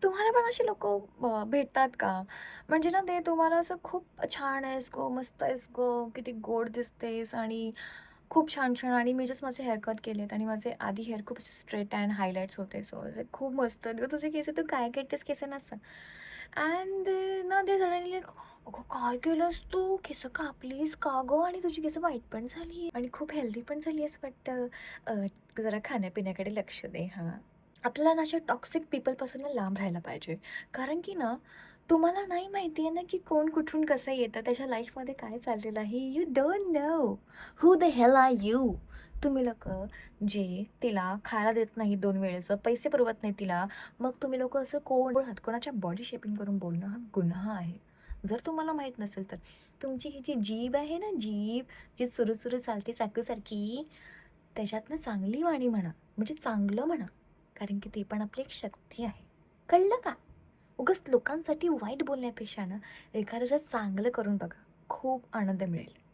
तुम्हाला पण असे लोकं भेटतात का? म्हणजे ना ते तुम्हाला असं खूप छान आहेस गं, मस्त आहेस गं, किती गोड दिसतेस आणि खूप छान-छान आणि मी जस्ट माझे हेअर कट केलेत आणि माझे आधी हेअर खूप स्ट्रेट अँड हायलाइट्स होते. सो खूप मस्त आहेत गं तुझे केस, तू काय केलतेस केसांना असं. अँड ना ते सडनली लाइक, "अगं काय केलंस तू? केस कापलीस का गं? आणि तुझी केस व्हाईट पण झाली आणि खूप हेल्दी पण झाली असं वाटतं. जरा खाण्यापिण्याकडे लक्ष दे हां." आपल्याला ना अशा टॉक्सिक पीपलपासून ना लांब राहायला पाहिजे. कारण की ना, तुम्हाला नाही माहिती आहे ना, की कोण कुठून कसं येतं, त्याच्या लाईफमध्ये काय चाललेलं आहे. You don't know who the hell are you. तुम्ही लोकं जे तिला खायला देत नाही 2 वेळेचं, पैसे पुरवत नाही तिला, मग तुम्ही लोकं असं कोण आहात, कोणाच्या बॉडी शेपिंग करून बोलणं हा गुन्हा आहे. जर तुम्हाला माहीत नसेल तर. तुमची ही जी जीभ आहे ना, जीभ जी चुरू चालते चाकूसारखी, त्याच्यातनं चांगली वाणी म्हणा, म्हणजे चांगलं म्हणा. कारण की ते पण आपली एक शक्ती आहे. कळलं का? उगाच लोकांसाठी वाईट बोलण्यापेक्षा ना, एखाद्याचं चांगलं करून बघा. खूप आनंद मिळेल.